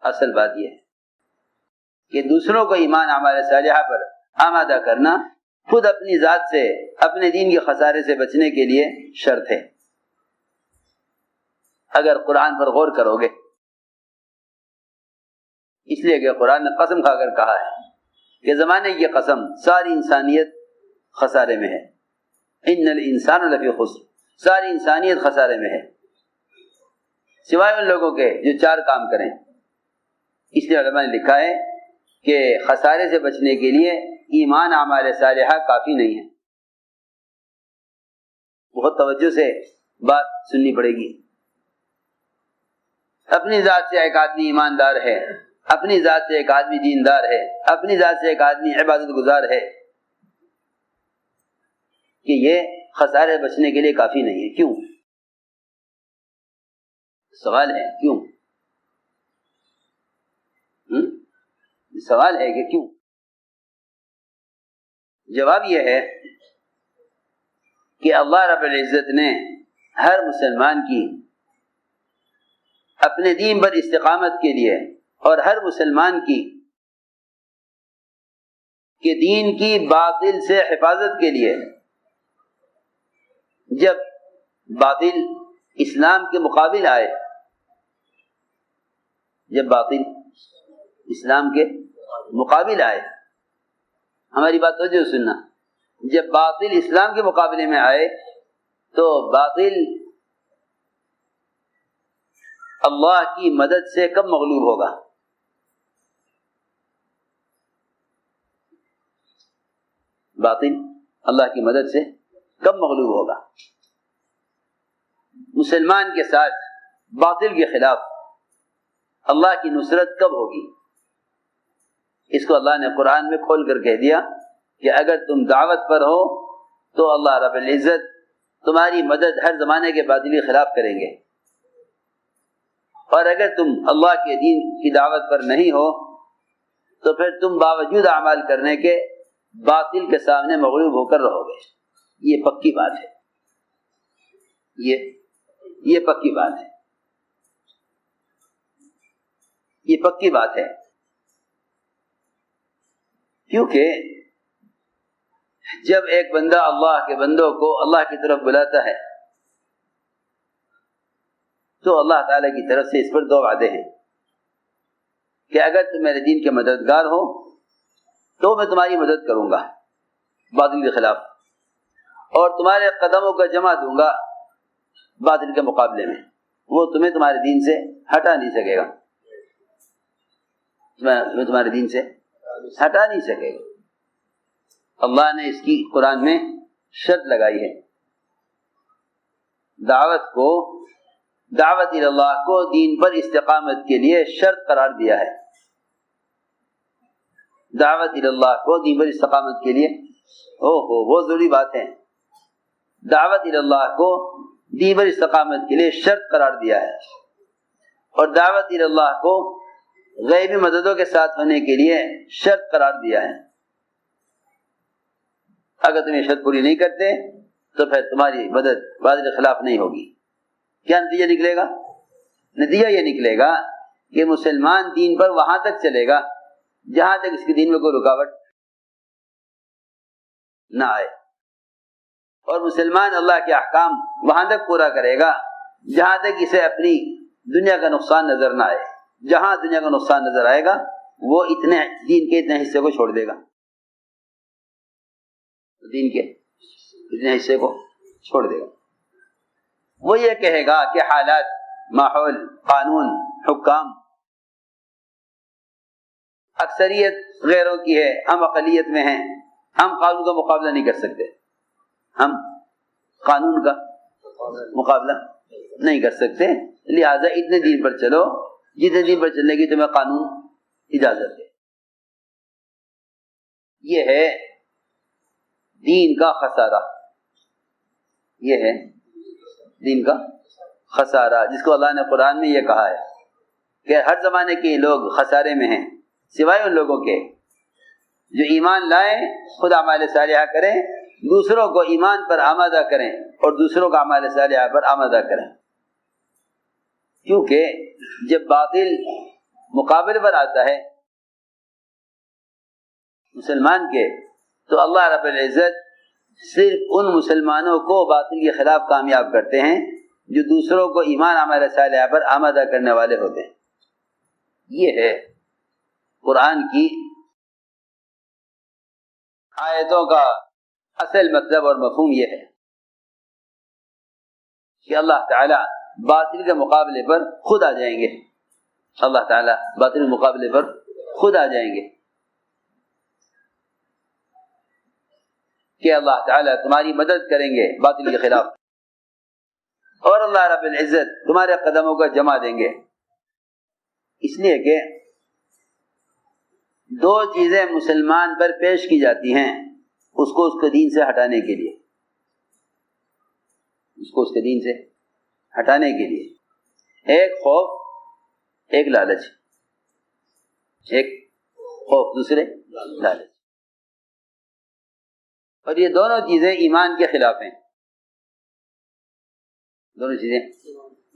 اصل بات یہ ہے کہ دوسروں کو ایمان اعمال صالحہ پر آمادہ کرنا خود اپنی ذات سے اپنے دین کے خسارے سے بچنے کے لیے شرط ہے. اگر قرآن پر غور کرو گے، اس لیے کہ قرآن نے قسم کھا کر کہا ہے کہ زمانے کی قسم ساری انسانیت خسارے میں ہے. ان الانسان لفی خسر، ساری انسانیت خسارے میں ہے سوائے ان لوگوں کے جو 4 کام کریں. اس لیے علماء نے لکھا ہے کہ خسارے سے بچنے کے لیے ایمان اعمال صالحہ کافی نہیں ہے. بہت توجہ سے بات سننی پڑے گی. اپنی ذات سے ایک آدمی ایماندار ہے، اپنی ذات سے ایک آدمی دیندار ہے، اپنی ذات سے ایک آدمی عبادت گزار ہے، کہ یہ خسارے بچنے کے لیے کافی نہیں ہے. کیوں؟ سوال ہے کیوں؟ سوال ہے کہ کیوں؟ جواب یہ ہے کہ اللہ رب العزت نے ہر مسلمان کی اپنے دین پر استقامت کے لیے اور ہر مسلمان کی کہ دین کی باطل سے حفاظت کے لیے، جب باطل اسلام کے مقابل آئے، جب باطل اسلام کے مقابل آئے، ہماری بات توجہ سننا، جب باطل اسلام کے مقابلے میں آئے تو باطل اللہ کی مدد سے کب مغلوب ہوگا؟ باطل اللہ کی مدد سے کب مغلوب ہوگا؟ مسلمان کے ساتھ باطل کے خلاف اللہ کی نصرت کب ہوگی؟ اس کو اللہ نے قرآن میں کھول کر کہہ دیا کہ اگر تم دعوت پر ہو تو اللہ رب العزت تمہاری مدد ہر زمانے کے باطلی خلاف کریں گے، اور اگر تم اللہ کے دین کی دعوت پر نہیں ہو تو پھر تم باوجود اعمال کرنے کے باطل کے سامنے مغلوب ہو کر رہو گے. یہ پکی بات ہے، یہ پکی بات ہے، یہ پکی بات ہے. کیونکہ جب ایک بندہ اللہ کے بندوں کو اللہ کی طرف بلاتا ہے تو اللہ تعالیٰ کی طرف سے اس پر 2 وعدے ہیں کہ اگر تم میرے دین کے مددگار ہو تو میں تمہاری مدد کروں گا باطل کے خلاف، اور تمہارے قدموں کا جمع دوں گا باطل کے مقابلے میں، وہ تمہیں تمہارے دین سے ہٹا نہیں سکے گا، میں تمہارے دین سے ہٹا نہیں سکے گا. اللہ نے اس کی قرآن میں شرط لگائی ہے. دعوت اللہ کو دین پر استقامت کے لیے شرط قرار دیا ہے. دعوت اللہ کو دین پر استقامت کے لیے بہت ضروری بات ہے. دعوت اللہ کو دین پر استقامت کے لیے شرط قرار دیا ہے، اور دعوت اللہ کو غیبی مددوں کے ساتھ ہونے کے لیے شرط قرار دیا ہے. اگر تم یہ شرط پوری نہیں کرتے تو پھر تمہاری مدد باطل کے خلاف نہیں ہوگی. کیا نتیجہ نکلے گا؟ نتیجہ یہ نکلے گا کہ مسلمان دین پر وہاں تک چلے گا جہاں تک اس کے دین میں کوئی رکاوٹ نہ آئے، اور مسلمان اللہ کے احکام وہاں تک پورا کرے گا جہاں تک اسے اپنی دنیا کا نقصان نظر نہ آئے. جہاں دنیا کا نقصان نظر آئے گا وہ دین کے اتنے حصے کو چھوڑ دے گا، دین کے اتنے حصے کو چھوڑ دے گا. وہ یہ کہے گا کہ حالات، ماحول، قانون، حکام، اکثریت غیروں کی ہے، ہم اقلیت میں ہیں، ہم قانون کا مقابلہ نہیں کر سکتے، ہم قانون کا مقابلہ نہیں کر سکتے، لہذا اتنے دین پر چلو جتنے دین پر چلنے کی تمہیں قانون اجازت ہے. یہ ہے دین کا خسارہ، یہ ہے دین کا خسارہ، جس کو اللہ نے قرآن میں یہ کہا ہے کہ ہر زمانے کے لوگ خسارے میں ہیں سوائے ان لوگوں کے جو ایمان لائیں، خود اعمال صالحہ کریں، دوسروں کو ایمان پر آمادہ کریں اور دوسروں کو اعمال صالحہ پر آمادہ کریں. کیونکہ جب باطل مقابلے پر آتا ہے مسلمان کے، تو اللہ رب العزت صرف ان مسلمانوں کو باطل کے خلاف کامیاب کرتے ہیں جو دوسروں کو ایمان عمل صالحہ پر آمادہ کرنے والے ہوتے ہیں۔ یہ ہے قرآن کی آیتوں کا اصل مطلب اور مفہوم، یہ ہے کہ اللہ تعالیٰ باطل کے مقابلے پر خود آ جائیں گے، اللہ تعالیٰ باطل کے مقابلے پر خود آ جائیں گے کہ اللہ تعالیٰ تمہاری مدد کریں گے باطل کے خلاف، اور اللہ رب العزت تمہارے قدموں کو جما دیں گے۔ اس لیے کہ دو چیزیں مسلمان پر پیش کی جاتی ہیں اس کو اس کے دین سے ہٹانے کے لیے، اس کو اس کے دین سے ہٹانے کے لیے، ایک خوف، ایک لالچ، ایک خوف دوسرے لالچ، اور یہ دونوں چیزیں ایمان کے خلاف ہیں، دونوں چیزیں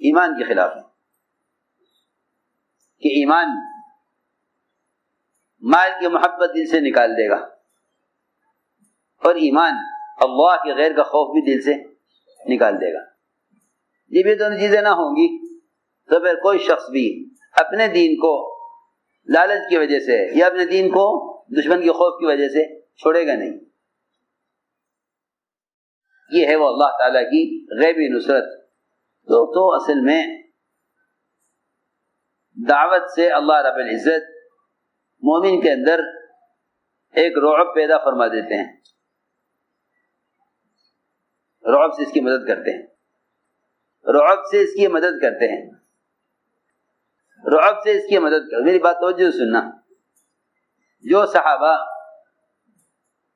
ایمان کے خلاف ہیں، کہ ایمان مال کی محبت دل سے نکال دے گا، اور ایمان اللہ کے غیر کا خوف بھی دل سے نکال دے گا۔ یہ بھی دونوں چیزیں نہ ہوں گی تو پھر کوئی شخص بھی اپنے دین کو لالچ کی وجہ سے یا اپنے دین کو دشمن کے خوف کی وجہ سے چھوڑے گا نہیں۔ یہ ہے وہ اللہ تعالیٰ کی غیبی نصرت۔ تو اصل میں دعوت سے اللہ رب العزت مومن کے اندر ایک رعب پیدا فرما دیتے ہیں، رعب سے اس کی مدد کرتے ہیں، رعب سے اس کی مدد کرتے ہیں، رعب سے اس کی مدد کرتے۔ میری بات توجہ سننا، جو صحابہ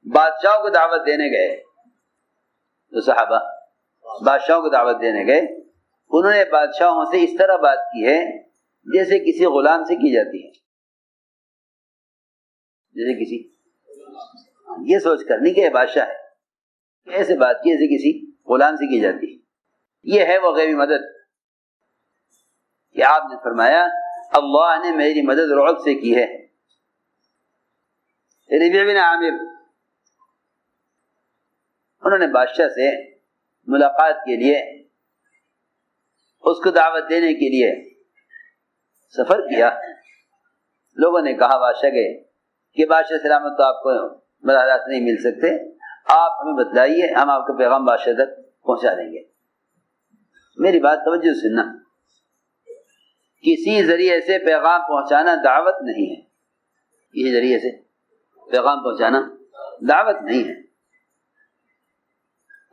بادشاہوں کو دعوت دینے گئے، جو صحابہ بادشاہوں کو دعوت دینے گئے، انہوں نے بادشاہوں سے اس طرح بات کی ہے جیسے کسی غلام سے کی جاتی ہے، جیسے کسی، یہ سوچ کر نہیں کہ یہ بادشاہ ہے، ایسے بات کی جیسے کسی غلام سے کی جاتی ہے۔ یہ ہے وہ غیبی مدد کہ آپ نے فرمایا اللہ نے میری مدد رعب سے کی ہے۔ ربیع بن عامر انہوں نے بادشاہ سے ملاقات کے لیے، اس کو دعوت دینے کے لیے سفر کیا۔ لوگوں نے کہا بادشاہ کے کہ بادشاہ سلامت تو آپ کو براہ راست نہیں مل سکتے، آپ ہمیں بتلائیے، ہم آپ کا پیغام بادشاہ تک پہنچا دیں گے۔ میری بات توجہ سننا، کسی ذریعے سے پیغام پہنچانا دعوت نہیں ہے، کسی ذریعے سے پیغام پہنچانا دعوت نہیں ہے۔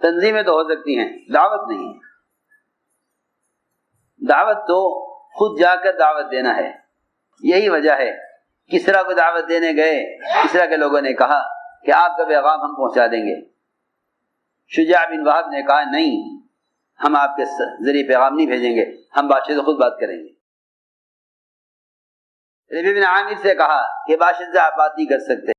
تنظیمیں تو ہو سکتی ہیں، دعوت نہیں ہے۔ دعوت تو خود جا کر دعوت دینا ہے۔ یہی وجہ ہے کسریٰ کو دعوت دینے گئے، کسریٰ کے لوگوں نے کہا کہ آپ کا پیغام ہم پہنچا دیں گے۔ شجاع بن وہب نے کہا نہیں، ہم آپ کے ذریعے پیغام نہیں بھیجیں گے، ہم بادشاہ سے خود بات کریں گے۔ ربیع بن عامر سے کہا کہ بادشاہ سے آپ بات نہیں کر سکتے،